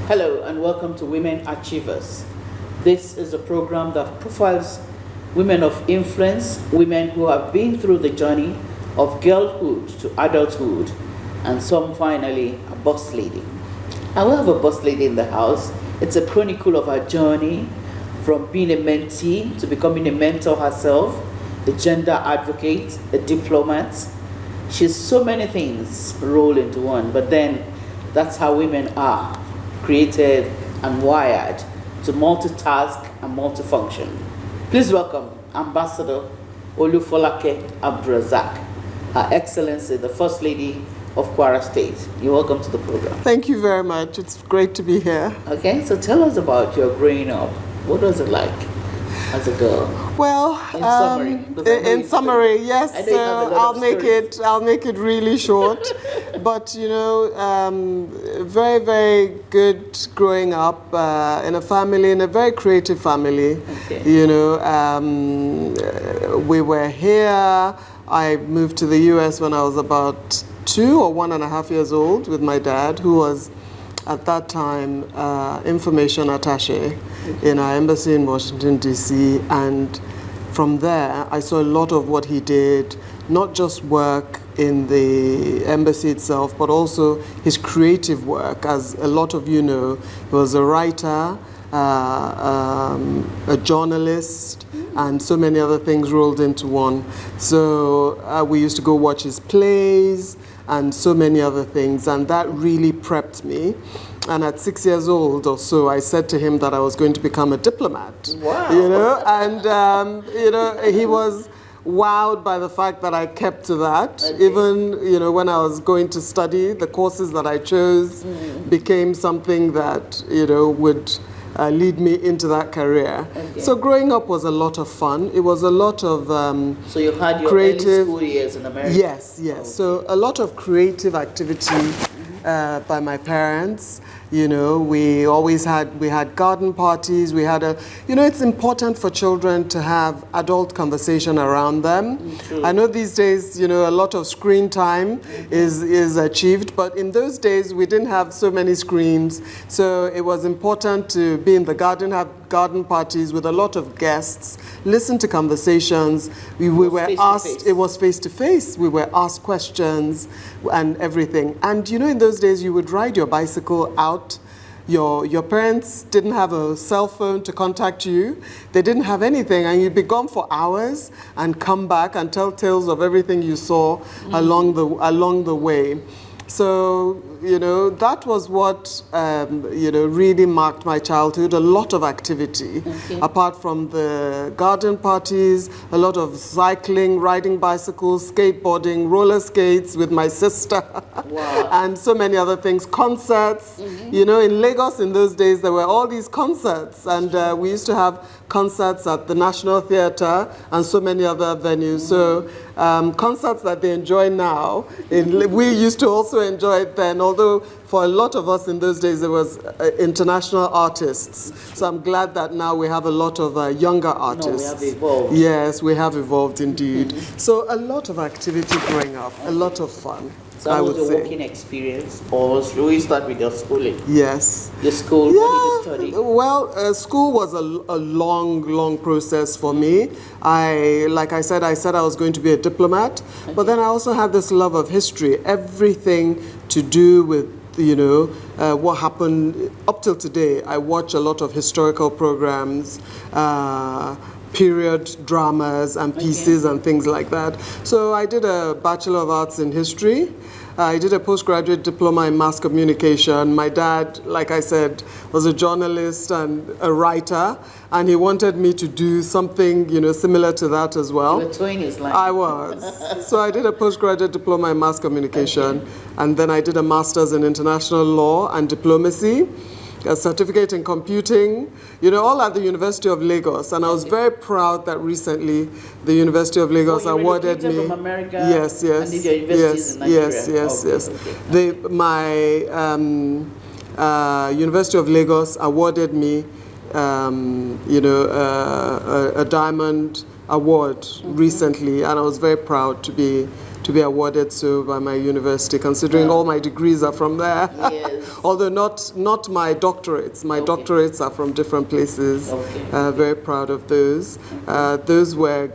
Hello and welcome to Women Achievers. This is a program that profiles women of influence, women who have been through the journey of girlhood to adulthood, and some finally a boss lady. And we have a boss lady in the house. It's a chronicle of her journey from being a mentee to becoming a mentor herself, a gender advocate, a diplomat. She's so many things rolled into one, but then that's how women are, created and wired to multitask and multifunction. Please welcome Ambassador Olufolake Abdulrazaq, Her Excellency, the First Lady of Kwara State. You're welcome to the program. Thank you very much. It's great to be here. Okay, so tell us about your growing up. What was it like as a girl? Well, in summary, yes. So I'll make it really short. But very, very good growing up in a family, in a very creative family. Okay. We were here. I moved to the U.S. when I was about 2 or 1.5 years old with my dad, who was at that time information attaché in our embassy in Washington, D.C. And from there, I saw a lot of what he did, not just work in the embassy itself, but also his creative work. As a lot of you know, he was a writer, a journalist, and so many other things rolled into one. So we used to go watch his plays and so many other things, and that really prepped me. And at 6 years old or so, I said to him that I was going to become a diplomat. Wow. And he was wowed by the fact that I kept to that. Okay. Even when I was going to study, the courses that I chose became something that would lead me into that career. Okay. So growing up was a lot of fun. It was a lot of so you had your creative early school years in America? Yes. Okay. So a lot of creative activity by my parents. We always had garden parties. We had it's important for children to have adult conversation around them. True. I know these days, a lot of screen time is achieved, but in those days we didn't have so many screens. So it was important to be in the garden, have garden parties with a lot of guests, listen to conversations. We were asked, it was face to face. We were asked questions and everything. And in those days you would ride your bicycle out. Your parents didn't have a cell phone to contact you. They didn't have anything, and you'd be gone for hours and come back and tell tales of everything you saw along the way. So, that was what, really marked my childhood. A lot of activity. Okay. Apart from the garden parties, a lot of cycling, riding bicycles, skateboarding, roller skates with my sister. Wow. And so many other things. Concerts. In Lagos in those days, there were all these concerts. And we used to have concerts at the National Theatre and so many other venues. So concerts that they enjoy now, we used to also enjoy it then, although for a lot of us in those days there was international artists. So I'm glad that now we have a lot of younger artists. No, we have evolved. Yes, we have evolved indeed. So a lot of activity growing up, a lot of fun. So that was your working experience, or should we start with your schooling? Yes. Your school, Yeah. what did you study? Well, school was a long process for me. Like I said I was going to be a diplomat, but then I also had this love of history, everything to do with what happened up till today. I watch a lot of historical programs, period dramas and pieces and things like that. So I did a Bachelor of Arts in History. I did a postgraduate diploma in mass communication. My dad, like I said, was a journalist and a writer, and he wanted me to do something, similar to that as well. You were toeing his line. I was. So I did a postgraduate diploma in mass communication, and then I did a master's in international law and diplomacy, a certificate in computing, all at the University of Lagos. And I was very proud that recently the University of Lagos awarded me. From America. Yes. And did your universities in Nigeria? Yes. Okay. My University of Lagos awarded me, a diamond award recently, and I was very proud to to be awarded so by my university, considering all my degrees are from there. Yes. Although not my doctorates. My doctorates are from different places. Very proud of those. Those were,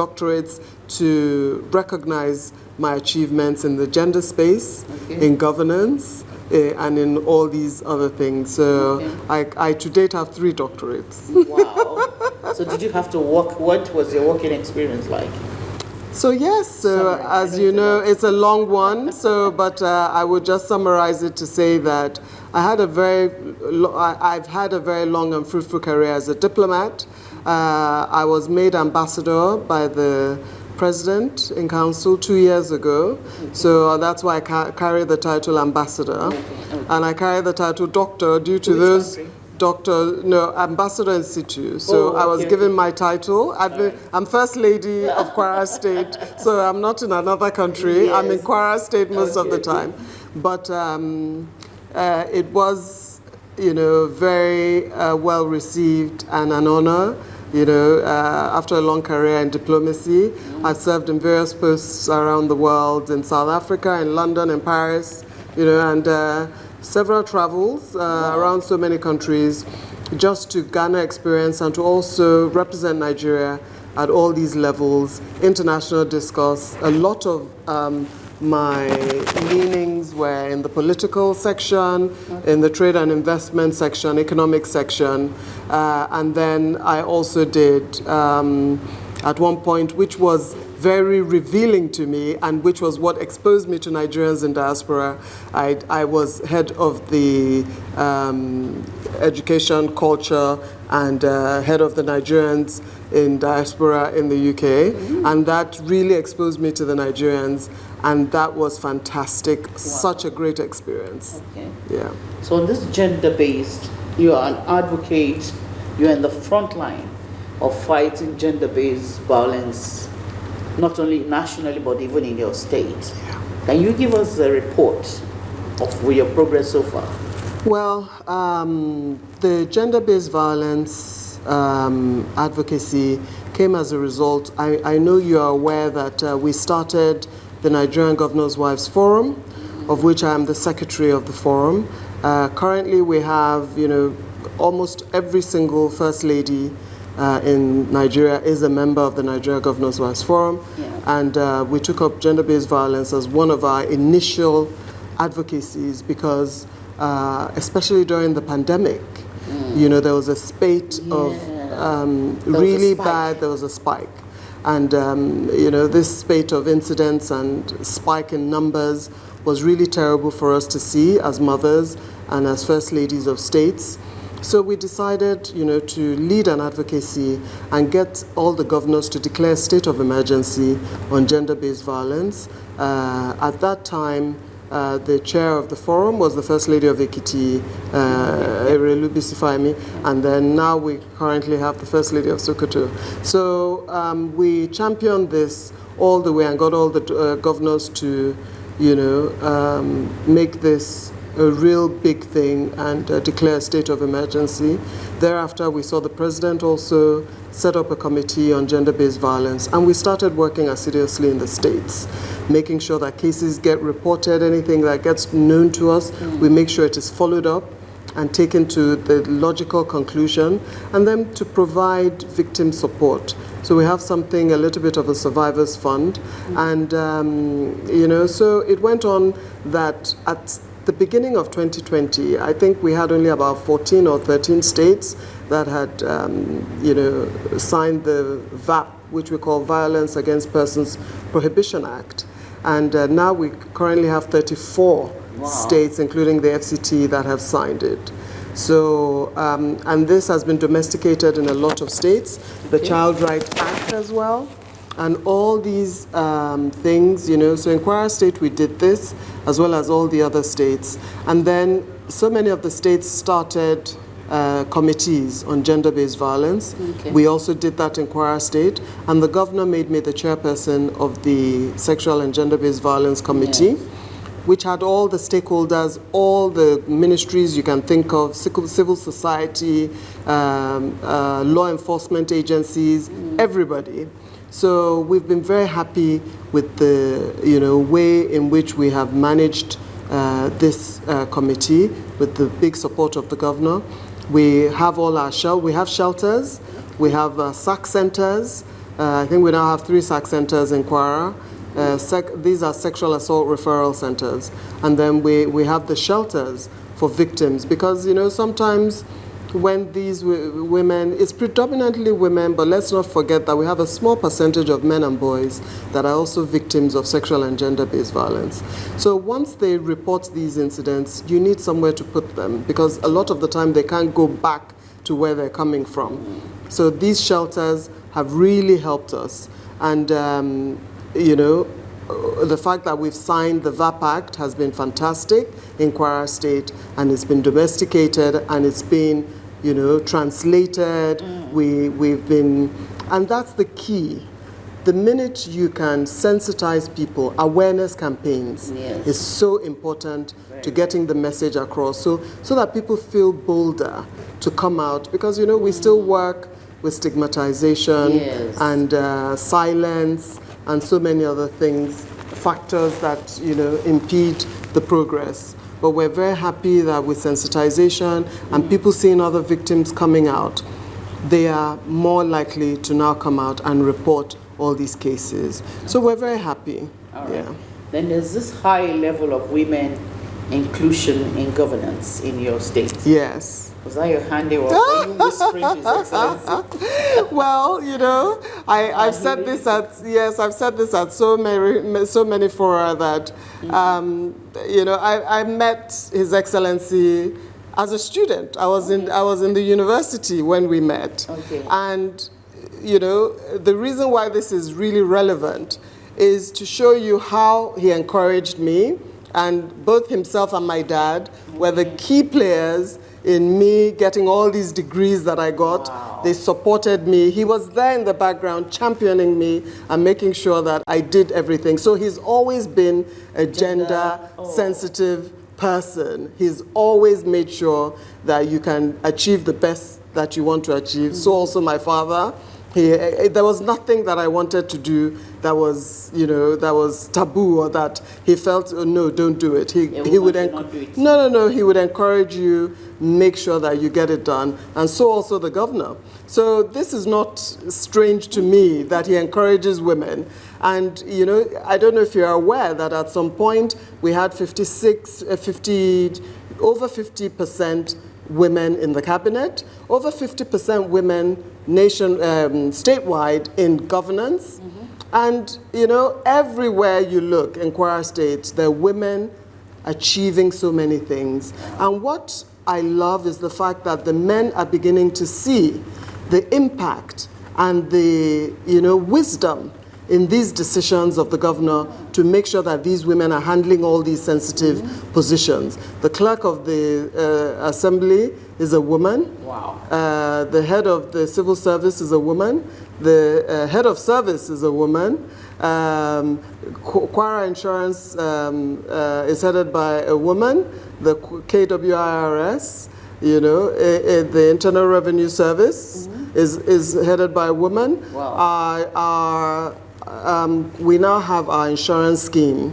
doctorates to recognize my achievements in the gender space, in governance, and in all these other things. So I to date have 3 doctorates. Wow. So did you have to work? What was your working experience like? So yes, as you know, it's a long one. But I would just summarize it to say that I've had a very long and fruitful career as a diplomat. I was made ambassador by the President in Council 2 years ago. So that's why I carry the title ambassador. And I carry the title doctor due to those ambassador in situ. So I was given my title. I'm First Lady of Kwara State, so I'm not in another country. Yes. I'm in Kwara State most of the time. But it was, very well received and an honor. After a long career in diplomacy, I've served in various posts around the world, in South Africa, in London, in Paris, and several travels around so many countries just to garner experience and to also represent Nigeria at all these levels, international discourse. A lot of my leanings were in the political section, in the trade and investment section, economic section, and then I also did at one point, which was very revealing to me and which was what exposed me to Nigerians in diaspora. I was head of the education, culture, and head of the Nigerians in diaspora in the UK, and that really exposed me to the Nigerians, and that was fantastic. Wow. Such a great experience. Okay. Yeah. So on this gender-based, you are an advocate, you're in the front line of fighting gender-based violence, not only nationally, but even in your state. Yeah. Can you give us a report of your progress so far? Well, the gender-based violence advocacy came as a result. I know you are aware that we started the Nigerian Governors' Wives Forum, of which I am the secretary of the forum. Currently, we have, almost every single First Lady in Nigeria is a member of the Nigeria Governors' Wives Forum, and we took up gender-based violence as one of our initial advocacies because, especially during the pandemic, there was a spate of really bad, there was a spike. And, this spate of incidents and spike in numbers was really terrible for us to see as mothers and as First Ladies of states. So we decided, to lead an advocacy and get all the governors to declare a state of emergency on gender-based violence. At that time, the chair of the forum was the First Lady of Ekiti, Erelu Bisifayemi, and then now we currently have the First Lady of Sokoto. So we championed this all the way and got all the governors to, make this a real big thing and declare a state of emergency. Thereafter, we saw the president also set up a committee on gender-based violence, and we started working assiduously in the states, making sure that cases get reported, anything that gets known to us, we make sure it is followed up and taken to the logical conclusion, and then to provide victim support. So we have something, a little bit of a survivors fund, and so it went on that at the beginning of 2020, I think we had only about 14 or 13 states that had, signed the VAP, which we call Violence Against Persons Prohibition Act. And now we currently have 34 states, including the FCT, that have signed it. So, and this has been domesticated in a lot of states, the Child Rights Act as well. And all these things, so in Kwara State we did this, as well as all the other states. And then so many of the states started committees on gender-based violence. Okay. We also did that in Kwara State. And the governor made me the chairperson of the Sexual and Gender-Based Violence Committee, which had all the stakeholders, all the ministries you can think of, civil society, law enforcement agencies, everybody. So we've been very happy with the way in which we have managed this committee with the big support of the governor. We have all our shelters, we have SAC centers. I think we now have 3 SAC centers in Kwara. These are sexual assault referral centers. And then we have the shelters for victims, because sometimes when these women, it's predominantly women, but let's not forget that we have a small percentage of men and boys that are also victims of sexual and gender-based violence. So once they report these incidents, you need somewhere to put them, because a lot of the time they can't go back to where they're coming from. So these shelters have really helped us. And, the fact that we've signed the VAP Act has been fantastic in Kwara State, and it's been domesticated, and it's been, translated. We've been, and that's the key. The minute you can sensitize people, awareness campaigns is so important to getting the message across, so that people feel bolder to come out, because we still work with stigmatization and silence and so many other things, factors that impede the progress. But we're very happy that with sensitization and people seeing other victims coming out, they are more likely to now come out and report all these cases. So we're very happy. All right. Then there's this high level of women inclusion in governance in your state. Yes. Was that your handiwork? Were you whispering to His Excellency? Well, I've said this at so many fora that I met His Excellency as a student. I was in the university when we met. Okay. And the reason why this is really relevant is to show you how he encouraged me, and both himself and my dad were the key players in me getting all these degrees that I got. Wow. They supported me. He was there in the background championing me and making sure that I did everything. So he's always been a gender-sensitive person. He's always made sure that you can achieve the best that you want to achieve. So also my father. There was nothing that I wanted to do that was, that was taboo, or that he felt, oh, no, don't do it. He would not do it. No. He would encourage you, make sure that you get it done, and so also the governor. So this is not strange to me that he encourages women. And I don't know if you're aware that at some point we had over 50% women in the cabinet, over 50% women statewide in governance. And, everywhere you look in Kwara State, there are women achieving so many things. And what I love is the fact that the men are beginning to see the impact and the, wisdom in these decisions of the governor to make sure that these women are handling all these sensitive positions. The clerk of the assembly is a woman. Wow. The head of the civil service is a woman. The head of service is a woman. Kwara Insurance is headed by a woman. The KWIRS, the Internal Revenue Service is headed by a woman. Wow. We now have our insurance scheme,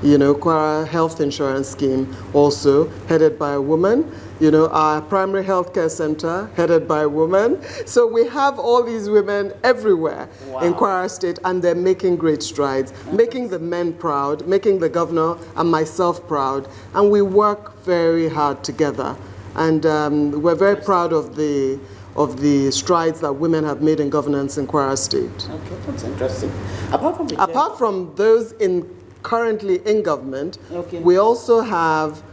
Kwara Health Insurance Scheme, also headed by a woman. Our primary health care center headed by a woman. So we have all these women everywhere in Kwara State, and they're making great strides, making the men proud, making the governor and myself proud. And we work very hard together. And we're very proud of the strides that women have made in governance in Kwara State. Okay, that's interesting. Apart from those currently in government, we also have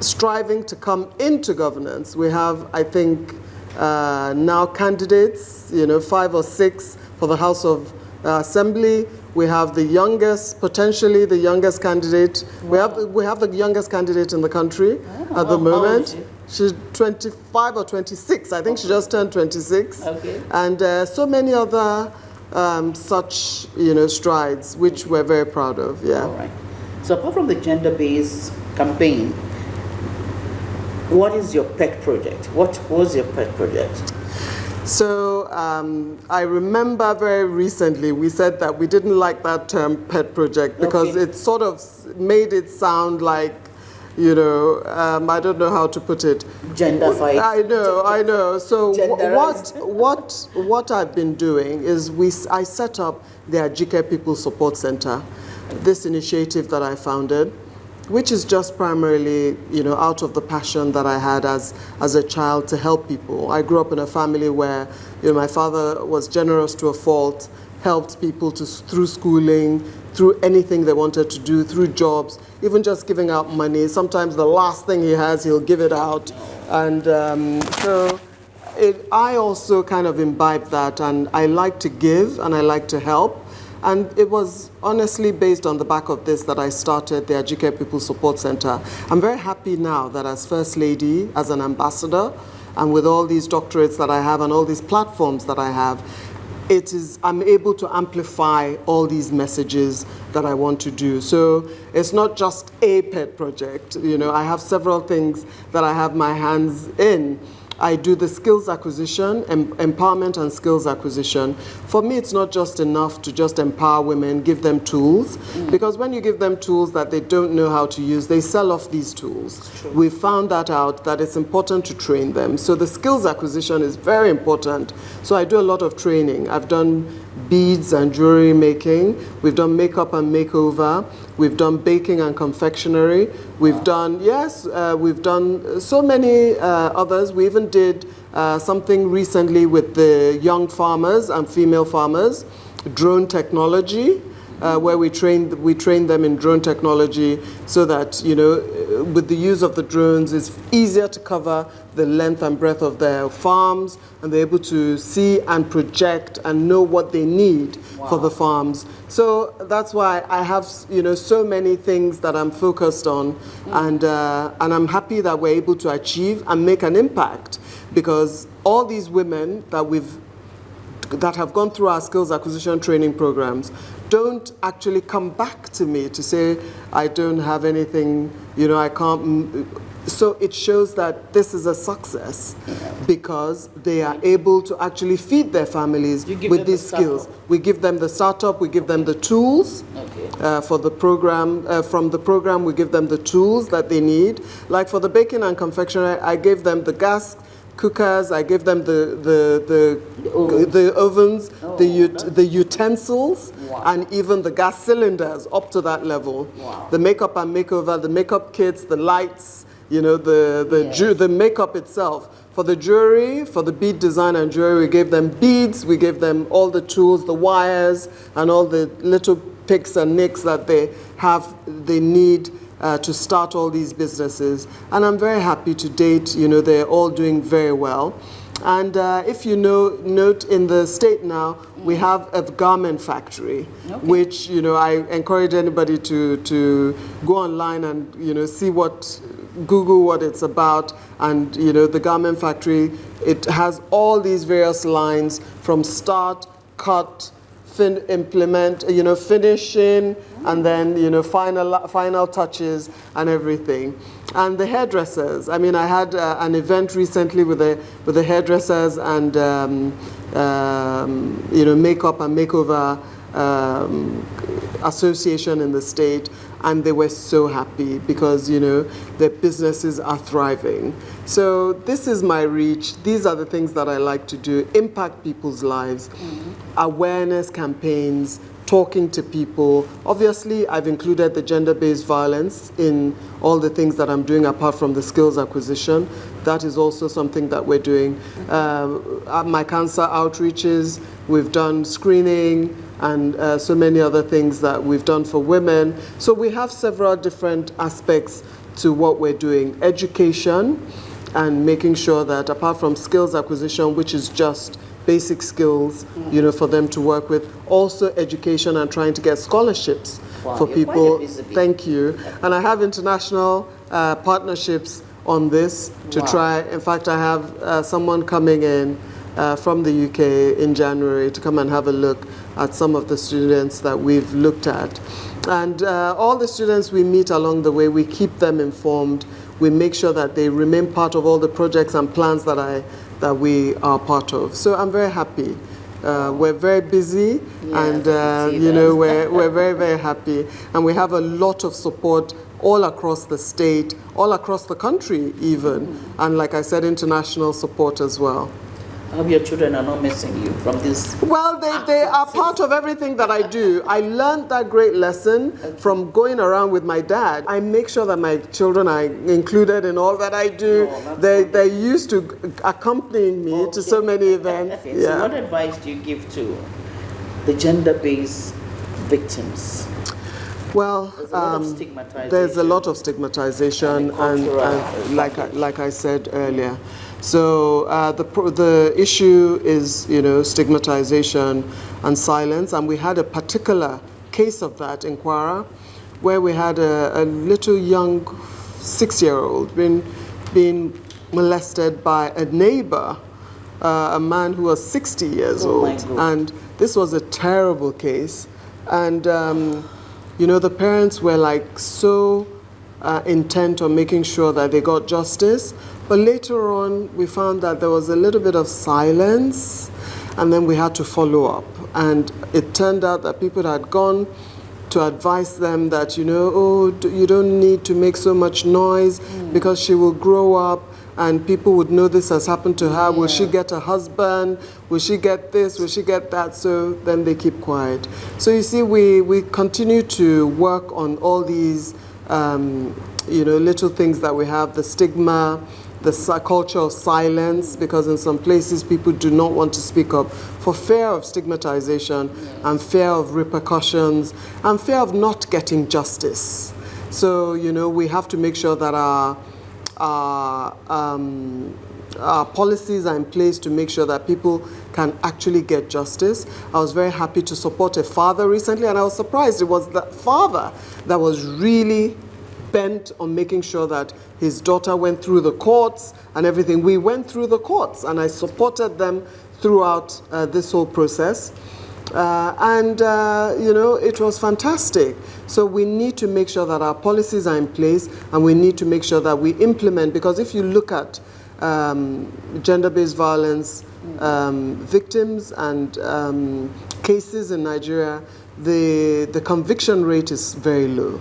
striving to come into governance. We have, I think, now candidates, 5 or 6 for the House of Assembly. We have the youngest, potentially the youngest candidate. Wow. We have the youngest candidate in the country at the moment. She's 25 or 26. I think she just turned 26. Okay. And so many other such, strides, which we're very proud of. Yeah. All right. So apart from the gender-based campaign, what is your pet project? What was your pet project? So I remember very recently we said that we didn't like that term pet project because it sort of made it sound like, you know, I don't know how to put it. Genderfied. I know. So Genderized. what I've been doing is I set up the Ajike People Support Center, this initiative that I founded, which is just primarily, you know, out of the passion that I had as a child to help people. I grew up in a family where, you know, my father was generous to a fault, helped people through schooling, through anything they wanted to do, through jobs, even just giving out money. Sometimes the last thing he has, he'll give it out. And I also kind of imbibed that, and I like to give and I like to help. And it was honestly based on the back of this that I started the Ajike People Support Center. I'm very happy now that as First Lady, as an ambassador, and with all these doctorates that I have and all these platforms that I have, I'm able to amplify all these messages that I want to do. So it's not just a pet project. You know, I have several things that I have my hands in. I do the skills acquisition, empowerment and skills acquisition. For me, it's not just enough to just empower women, give them tools, because when you give them tools that they don't know how to use, they sell off these tools. We found that out, that it's important to train them. So the skills acquisition is very important. So I do a lot of training. I've done beads and jewelry making. We've done makeup and makeover. We've done baking and confectionery. We've done, we've done so many others. We even did something recently with the young farmers and female farmers, drone technology, where we train them in drone technology so that, you know, with the use of the drones, it's easier to cover the length and breadth of their farms, and they're able to see and project and know what they need for the farms. So that's why I have, you know, so many things that I'm focused on, and I'm happy that we're able to achieve and make an impact, because all these women that have gone through our skills acquisition training programs don't actually come back to me to say, I don't have anything, you know, I can't. So it shows that this is a success because they are able to actually feed their families with these skills. We give them the startup, we give them the tools for the program. From the program, we give them the tools that they need. Like for the baking and confectionery, I gave them the gas cookers, I gave them the ovens, the utensils, and even the gas cylinders up to that level. The makeup and makeover, the makeup kits, the lights, you know, the makeup itself. For the jewelry, for the bead design and jewelry, we gave them beads, we gave them all the tools, the wires, and all the little picks and nicks that they need to start all these businesses. And I'm very happy to date, you know, they're all doing very well. And if you note in the state now, we have a garment factory, which, you know, I encourage anybody to go online and, you know, Google what it's about. And, you know, the garment factory, it has all these various lines from start, cut, implement, you know, finishing, and then, you know, final touches and everything. And the hairdressers, I mean, I had an event recently with the hairdressers and you know, makeup and makeover association in the state, and they were so happy because, you know, their businesses are thriving. So this is my reach. These are the things that I like to do: impact people's lives, awareness campaigns, talking to people. Obviously, I've included the gender-based violence in all the things that I'm doing apart from the skills acquisition. That is also something that we're doing. My cancer outreaches, we've done screening, and so many other things that we've done for women. So we have several different aspects to what we're doing. Education, and making sure that apart from skills acquisition, which is just basic skills, you know, for them to work with, also education and trying to get scholarships for people. Thank you. And I have international partnerships on this to try. In fact, I have someone coming in from the UK in January to come and have a look at some of the students that we've looked at. And all the students we meet along the way, we keep them informed. We make sure that they remain part of all the projects and plans that that we are part of. So I'm very happy. We're very busy, and you know, we're very, very happy, and we have a lot of support all across the state, all across the country even, and like I said, international support as well. I hope your children are not missing you from this. Well, they are part of everything that I do. I learned that great lesson from going around with my dad. I make sure that my children are included in all that I do. They're used to accompanying me to so many events. Okay. So what advice do you give to the gender-based victims? Well, there's a lot of stigmatization, and like I said earlier. So the issue is, you know, stigmatization and silence, and we had a particular case of that in Kwara, where we had a little young 6-year-old being molested by a neighbor, a man who was 60 years old, and this was a terrible case, and you know, the parents were like so intent on making sure that they got justice. But later on, we found that there was a little bit of silence, and then we had to follow up. And it turned out that people had gone to advise them that, you know, oh, you don't need to make so much noise because she will grow up and people would know this has happened to her. Will she get a husband? Will she get this? Will she get that? So then they keep quiet. So you see, we continue to work on all these, you know, little things that we have, the stigma, the culture of silence, because in some places people do not want to speak up for fear of stigmatization and fear of repercussions and fear of not getting justice. So, you know, we have to make sure that our policies are in place to make sure that people can actually get justice. I was very happy to support a father recently, and I was surprised it was the father that was really bent on making sure that his daughter went through the courts and everything. We went through the courts, and I supported them throughout this whole process. You know, it was fantastic. So we need to make sure that our policies are in place, and we need to make sure that we implement, because if you look at gender-based violence victims and cases in Nigeria, the conviction rate is very low.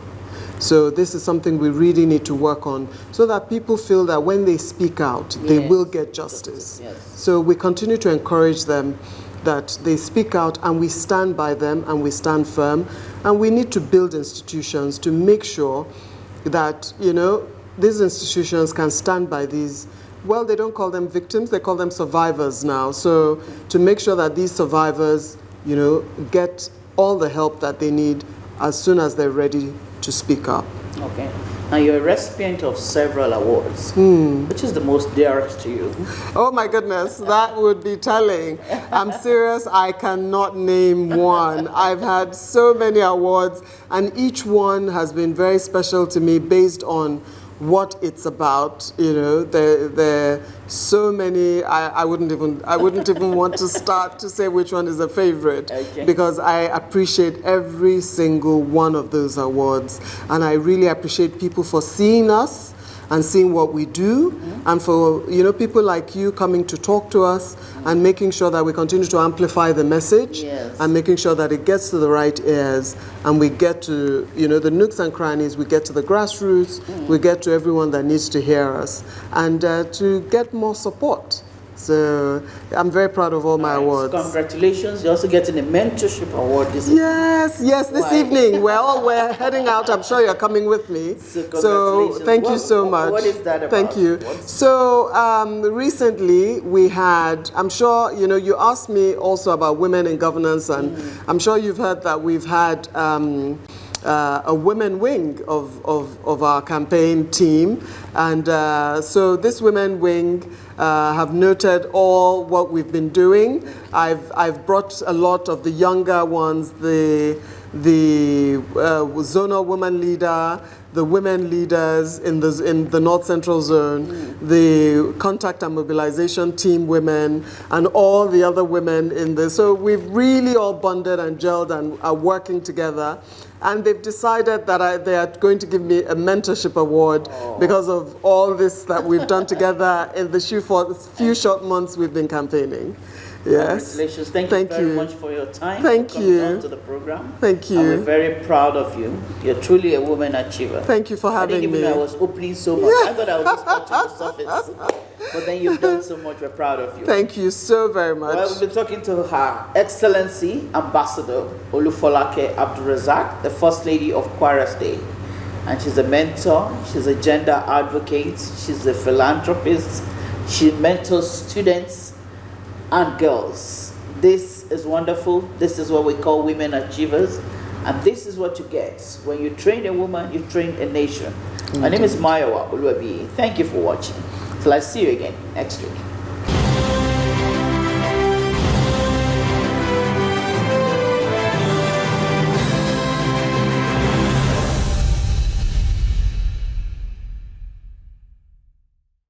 So this is something we really need to work on, so that people feel that when they speak out, they will get justice. So we continue to encourage them that they speak out, and we stand by them, and we stand firm. And we need to build institutions to make sure that, you know, these institutions can stand by these, well, they don't call them victims, they call them survivors now. So to make sure that these survivors, you know, get all the help that they need as soon as they're ready to speak up. Okay. Now, you're a recipient of several awards. Which is the most dearest to you? Oh my goodness, that would be telling. I'm serious, I cannot name one. I've had so many awards, and each one has been very special to me based on what it's about. You know, there are so many. I wouldn't even want to start to say which one is a favorite, because I appreciate every single one of those awards, and I really appreciate people for seeing us and seeing what we do, and for, you know, people like you coming to talk to us and making sure that we continue to amplify the message, and making sure that it gets to the right ears, and we get to, you know, the nooks and crannies, we get to the grassroots, we get to everyone that needs to hear us, and to get more support. So I'm very proud of all my awards. Congratulations. You're also getting a mentorship award this evening. Yes, this evening. We're heading out. I'm sure you're coming with me. So thank you so much. What is that about? Thank you. So recently we had, I'm sure, you know, you asked me also about women in governance, and I'm sure you've heard that we've had a women wing of our campaign team, and so this women wing have noted all what we've been doing. I've brought a lot of the younger ones, the zonal woman leader, the women leaders in the North Central Zone, the contact and mobilization team women, and all the other women in the, so we've really all bonded and gelled and are working together. And they've decided that they are going to give me a mentorship award because of all this that we've done together in the few short months we've been campaigning. Yes. Congratulations. Thank you very much for your time. Thank you. For coming on to the program. Thank you. And we're very proud of you. You're truly a woman achiever. Thank you for having me. I didn't even know I was opening so much. I thought I was just touching the surface. But then you've done so much. We're proud of you. Thank you so very much. Well, we've been talking to Her Excellency Ambassador Olufolake Abdulrazaq, the First Lady of Kwara State. And she's a mentor, she's a gender advocate, she's a philanthropist, she mentors students and girls. This is wonderful. This is what we call women achievers. And this is what you get. When you train a woman, you train a nation. My name is Mayowa Oluwabi. Thank you for watching. Till I see you again next week.